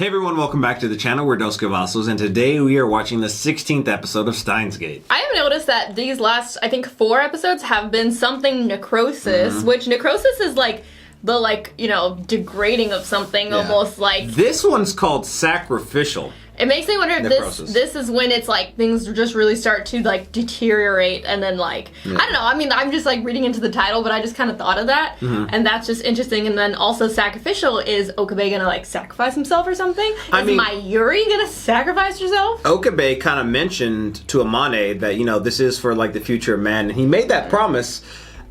Hey everyone, welcome back to the channel. We're Dos Cavazos, and today we are watching the 16th episode of Steins Gate. I have noticed that these last, I think, 4 episodes have been something necrosis, which necrosis is like the, degrading of something, almost like... This one's called Sacrificial. It makes me wonder if this is when it's like things just really start to like deteriorate and then I don't know, I mean, I'm just like reading into the title, but I just kind of thought of that and that's just interesting. And then also sacrificial, is Okabe gonna like sacrifice himself or something? Is Mayuri gonna sacrifice herself? Okabe kind of mentioned to Amane that, you know, this is for like the future of man, and he made that promise.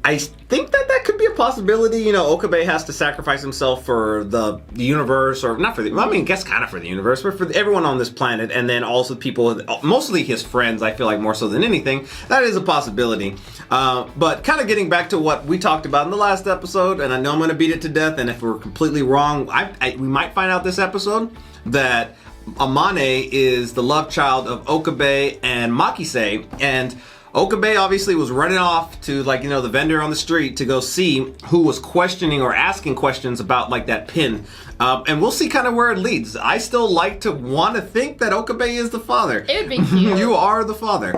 I think that could be a possibility. You know, Okabe has to sacrifice himself for the universe, or not for the, I guess kind of for the universe, but for everyone on this planet, and then also people, mostly his friends, I feel like more so than anything. That is a possibility. But kind of getting back to what we talked about in the last episode, and I know I'm going to beat it to death, and if we're completely wrong, we might find out this episode that Amane is the love child of Okabe and Makise, and Okabe obviously was running off to, the vendor on the street to go see who was questioning or asking questions about, that pin. And we'll see kind of where it leads. I still like to want to think that Okabe is the father. It would be cute. You are the father.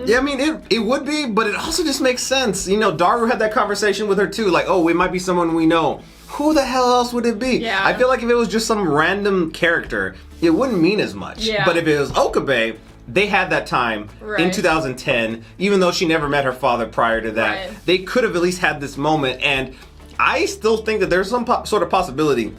Yeah, I mean, it would be, but it also just makes sense. You know, Daru had that conversation with her too, it might be someone we know. Who the hell else would it be? Yeah. I feel like if it was just some random character, it wouldn't mean as much. Yeah. But if it was Okabe, they had that time in 2010, even though she never met her father prior to that. They could have at least had this moment, and I still think that there's some sort of possibility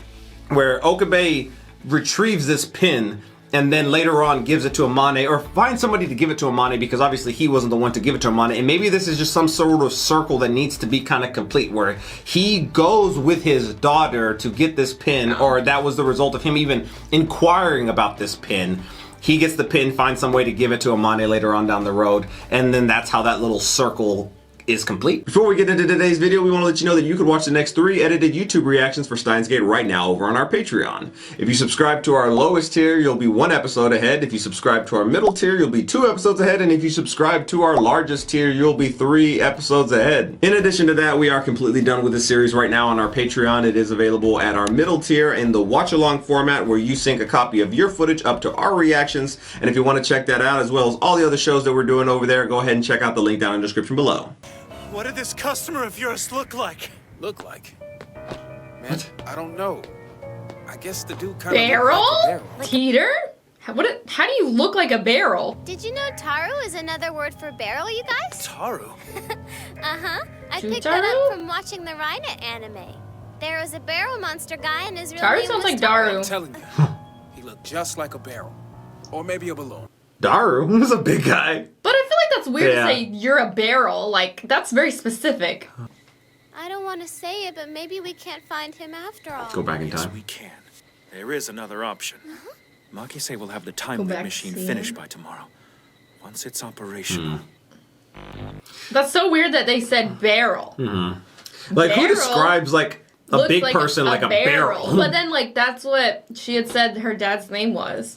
where Okabe retrieves this pin and then later on gives it to Amane, or finds somebody to give it to Amane, because obviously he wasn't the one to give it to Amane, and maybe this is just some sort of circle that needs to be kind of complete, where he goes with his daughter to get this pin, or that was the result of him even inquiring about this pin. He gets the pin, finds some way to give it to Amane later on down the road, and then that's how that little circle is complete. Before we get into today's video, we want to let you know that you could watch the next 3 edited YouTube reactions for Steins Gate right now over on our Patreon. If you subscribe to our lowest tier, you'll be 1 episode ahead. If you subscribe to our middle tier, you'll be 2 episodes ahead. And if you subscribe to our largest tier, you'll be 3 episodes ahead. In addition to that, we are completely done with the series right now on our Patreon. It is available at our middle tier in the watch-along format, where you sync a copy of your footage up to our reactions. And if you want to check that out, as well as all the other shows that we're doing over there, go ahead and check out the link down in the description below. What did this customer of yours look like? Look like? Man, I don't know. I guess the dude kind of barrel? looked like a barrel. Teeter? How do you look like a barrel? Did you know Taru is another word for barrel, you guys? Taru? Uh-huh. I picked that up from watching the reunite anime. There was a barrel monster guy, and his real Taru name sounds was like Daru. I'm telling you, he looked just like a barrel. Or maybe a balloon. Daru was a big guy. But I feel like that's weird to say you're a barrel. That's very specific. I don't want to say it, but maybe we can't find him after all. Let's go back in Yes, time. we can. There is another option. Makise will have the time loop machine finished by tomorrow. Once it's operational. That's so weird that they said barrel. Who describes a big person like a barrel? But then that's what she had said her dad's name was.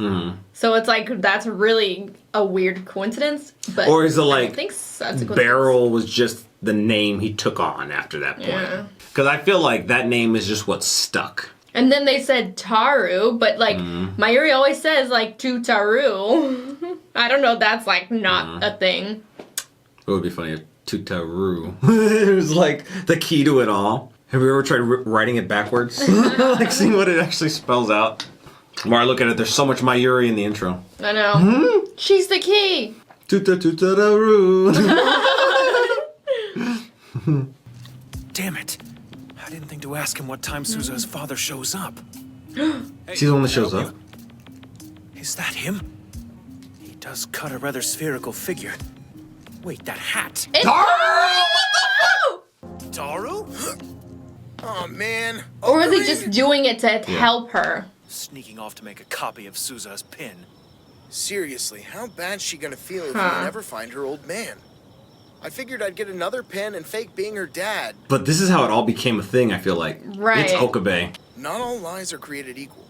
So it's that's really a weird coincidence. But or is it I don't think so. That's a coincidence. barrel was just the name he took on after that point? Because I feel like that name is just what stuck. And then they said Taru, but Mayuri always says to Taru. I don't know, that's not a thing. It would be funny if Tutaru it was the key to it all. Have you ever tried writing it backwards? Seeing what it actually spells out. When I look at it, there's so much Mayuri in the intro. I know. She's the key. Tutaru. Damn it. I didn't think to ask him what time Suzuha's father shows up. He's the one that shows up. Is that him? He does cut a rather spherical figure. Wait, that hat. It's Daru! Daru? Oh, man. Or are they just doing it to help her? Sneaking off to make a copy of Suzuha's pin. Seriously, how bad's she gonna feel if we never find her old man? I figured I'd get another pen and fake being her dad. But this is how it all became a thing, I feel like. Right. It's Okabe. Not all lies are created equal.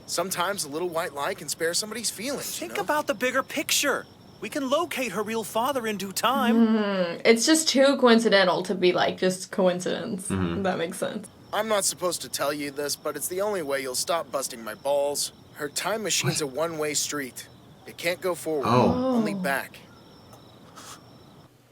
Sometimes a little white lie can spare somebody's feelings, Think about the bigger picture. We can locate her real father in due time. It's just too coincidental to be just coincidence. That makes sense. I'm not supposed to tell you this, but it's the only way you'll stop busting my balls. Her time machine's a one-way street. It can't go forward, Oh. only back.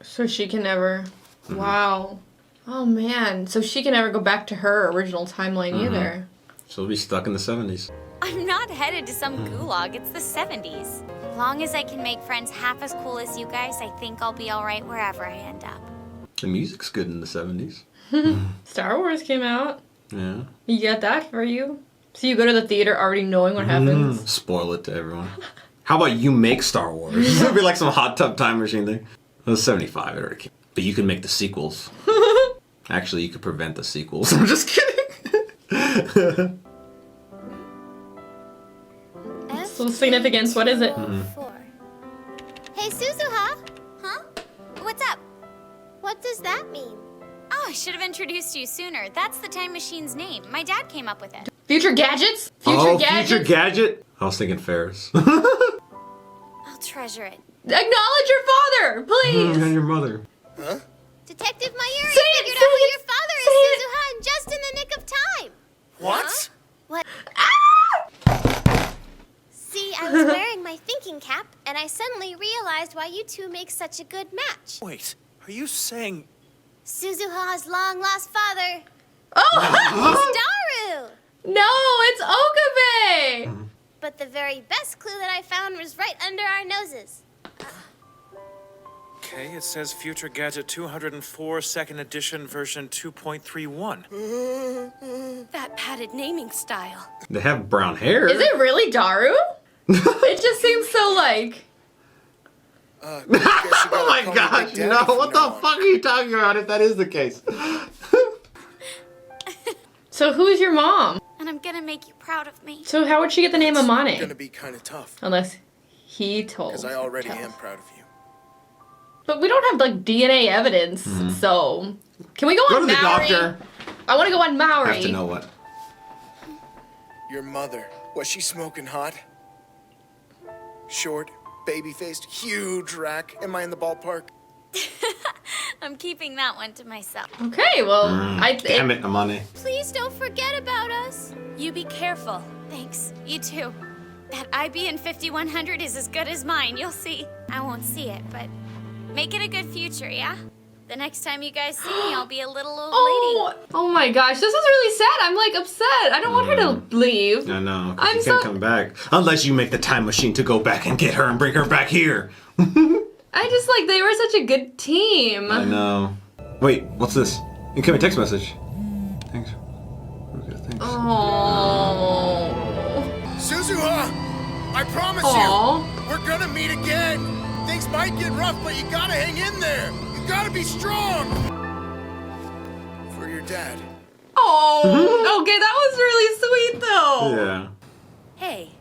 So she can never... Wow. Oh, man. So she can never go back to her original timeline either. She'll be stuck in the 70s. I'm not headed to some gulag. It's the 70s. Long as I can make friends half as cool as you guys, I think I'll be all right wherever I end up. The music's good in the 70s. Star Wars came out. Yeah. You get that for you. So you go to the theater already knowing what happens. Spoil it to everyone. How about you make Star Wars? It'd be like some hot tub time machine thing. It was 75, it already came. But you can make the sequels. Actually, you could prevent the sequels. I'm just kidding. So significance, what is it? 4. Hey, Suzuha! Huh? What's up? What does that mean? Oh, I should have introduced you sooner. That's the time machine's name. My dad came up with it. Future gadgets? Future gadgets? Future gadget? I was thinking Ferris. I'll treasure it. Acknowledge your father, please! And your mother. Huh? Detective Mayuri Say it, figured say out who it, your father say is, it. Suzuha, and just in the nick of time. What? Huh? What? Ah! See, I was wearing my thinking cap, and I suddenly realized why you two make such a good match. Wait, are you saying... Suzuha's long-lost father, Oh! Daru! No, it's Okabe! But the very best clue that I found was right under our noses. Okay, it says Future Gadget 204, second edition, version 2.31. That padded naming style. They have brown hair. Is it really Daru? It just seems so like... Oh my gosh, no, what the fuck are you talking about if that is the case? So who's your mom? And I'm gonna make you proud of me. So how would she get the name Amane? It's gonna be kind of tough. Unless he told. Because I already am proud of you. But we don't have like DNA evidence, so can we go Go on to the Maori? doctor. I want to go on Maori. I have to know what. Your mother, was she smoking hot? Short, baby-faced, huge rack. Am I in the ballpark? I'm keeping that one to myself. Okay, well, Damn it, Amane. Please don't forget about us. You be careful. Thanks. You too. That IBN 5100 is as good as mine. You'll see. I won't see it, but make it a good future, yeah? The next time you guys see me, I'll be a little old lady. Oh my gosh, this is really sad. I'm like upset. I don't want her to leave. I know, 'cause I'm she can't come back. Unless you make the time machine to go back and get her and bring her back here. I just like, they were such a good team. I know. Wait, what's this? Incoming text message. Thanks. Okay, thanks. Oh. Suzuha! I promise Aw. you, we're gonna meet again. Things might get rough, but you gotta hang in there. You gotta be strong. For your dad. Oh. Okay, that was really sweet though. Yeah. Hey,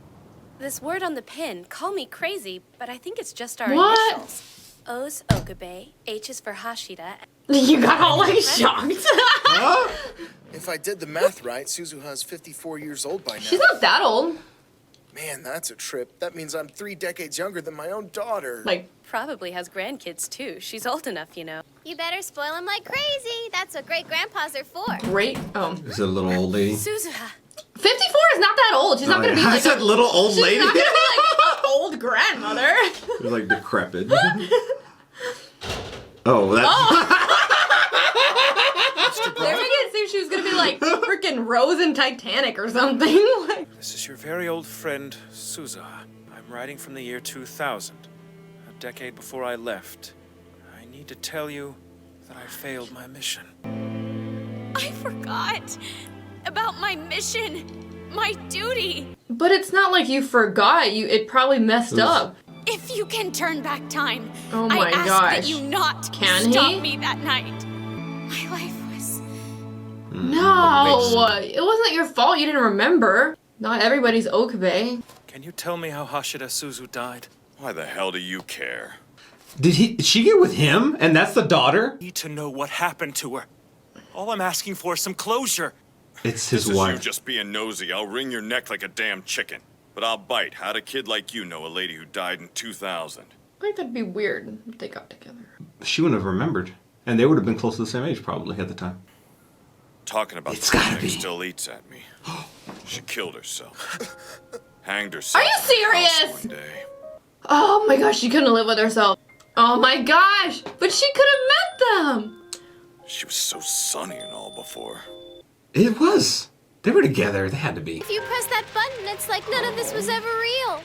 this word on the pin, call me crazy, but I think it's just our What? initials. O's Okabe, H is for Hashira. You got all like shocked. If I did the math right, Suzuha's 54 years old by now. She's not that old. Man, that's a trip. That means I'm 3 decades younger than my own daughter. Like, Probably has grandkids too. She's old enough, you know. You better spoil him like crazy. That's what great-grandpas are for. great. Oh. Is it a little old lady? Suzuha. 54 is not that old. She's not gonna be I like said little old lady. She's not gonna be like an old grandmother. She's like decrepit. Oh, that's... They're making it seem she was gonna be like freaking Rose in Titanic or something. Like, This is your very old friend, Suzuha. I'm writing from the year 2000, a decade before I left. I need to tell you that I failed my mission. I forgot about my mission, my duty. but it's not like you forgot. It probably messed up. If you can turn back time, Oh I my ask gosh. that you not Can stop he? me that night. My life was... No, it wasn't your fault. You didn't remember. Not everybody's Okabe. Can you tell me how Hashira Suzu died? Why the hell do you care? Did she get with him? And that's the daughter? I need to know what happened to her. All I'm asking for is some closure. It's his This is you wife. just being nosy. I'll wring your neck like a damn chicken. But I'll bite. How'd a kid like you know a lady who died in 2000? I think that'd be weird if they got together. She wouldn't have remembered. And they would have been close to the same age probably at the time. Talking about It's the gotta thing be. still eats at me. She killed herself. hanged herself. Are you serious? One day. Oh my gosh, she couldn't live with herself. Oh my gosh, but she could have met them. She was so sunny and all before. It was. They were together. They had to be. If you press that button, it's like none of this was ever real.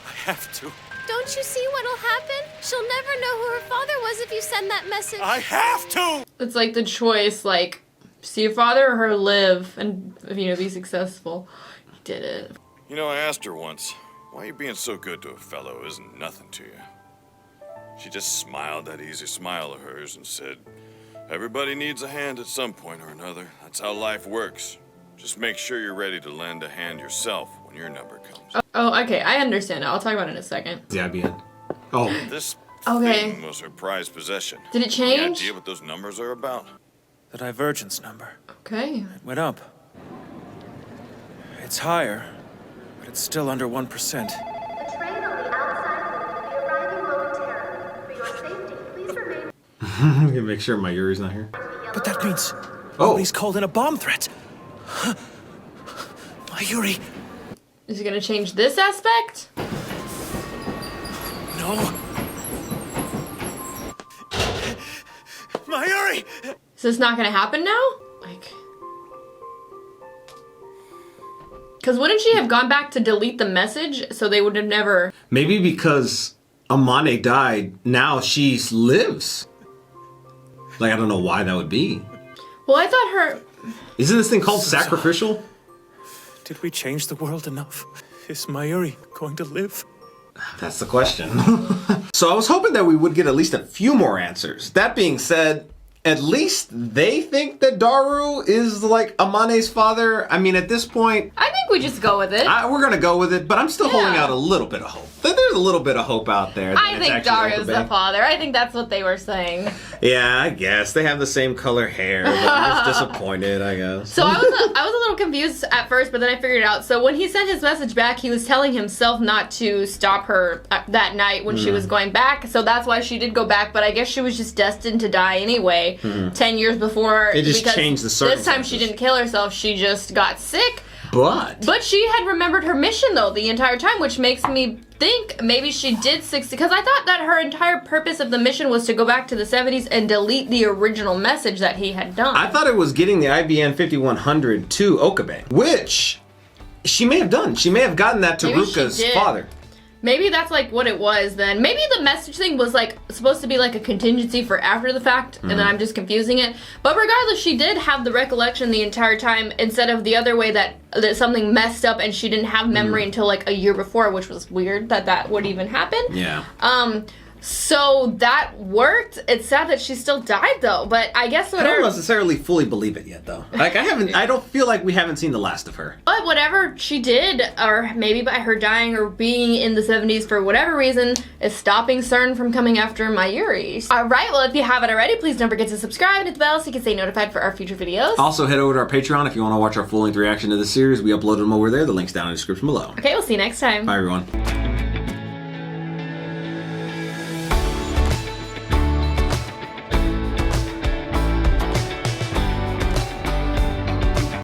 I have to. Don't you see what'll happen? She'll never know who her father was if you send that message. I have to! It's like the choice, like, see your father or her live and, you know, be successful. He did it. You know, I asked her once, why you being so good to a fellow isn't nothing to you. She just smiled that easy smile of hers and said, everybody needs a hand at some point or another. That's how life works. Just make sure you're ready to lend a hand yourself when your number comes. Oh, okay, I understand. I'll talk about it in a second. Yeah, be it. Oh. This Okay. thing was her prized possession. Did it change? Any idea what those numbers are about? The divergence number. Okay. It went up. It's higher, but it's still under 1%. The train on the outside will be arriving momentarily. For your safety, please remain. I'm gonna make sure my Yuri's not here. But that means nobody's called in a bomb threat. My Yuri. Is it gonna change this aspect? No. My Yuri! Is this not gonna happen now? Like... Because wouldn't she have gone back to delete the message so they would have never... Maybe because Amane died, now she lives. Like, I don't know why that would be. Well, I thought her... Isn't this thing called sacrificial? Did we change the world enough? Is Mayuri going to live? That's the question. So I was hoping that we would get at least a few more answers. That being said, at least they think that Daru is like Amane's father. I mean, at this point... I think we just go with it. We're going to go with it, but I'm still holding out a little bit of hope. There's a little bit of hope out there. I think Daru's the father. I think that's what they were saying. Yeah, I guess. They have the same color hair. But I'm just disappointed, I guess. So I was a little confused at first, but then I figured it out. So when he sent his message back, he was telling himself not to stop her that night when she was going back. So that's why she did go back, but I guess she was just destined to die anyway, 10 years before. It just changed the circumstances. This time she didn't kill herself, she just got sick. But she had remembered her mission, though, the entire time, which makes me think maybe she did succeed. Because I thought that her entire purpose of the mission was to go back to the 70s and delete the original message that he had done. I thought it was getting the IBN 5100 to Okabe, which she may have done. She may have gotten that to Ruka's father. Maybe that's like what it was then. Maybe the message thing was like supposed to be like a contingency for after the fact, and then I'm just confusing it. But regardless, she did have the recollection the entire time instead of the other way that something messed up and she didn't have memory until like a year before, which was weird that would even happen. Yeah. So that worked. It's sad that she still died though, but I guess whatever. I don't necessarily fully believe it yet though. Like I don't feel like we haven't seen the last of her. But whatever she did, or maybe by her dying or being in the 70s for whatever reason, is stopping CERN from coming after Mayuri. Alright, well if you haven't already, please don't forget to subscribe and hit the bell so you can stay notified for our future videos. Also head over to our Patreon if you want to watch our full-length reaction to the series. We uploaded them over there. The link's down in the description below. Okay, we'll see you next time. Bye everyone.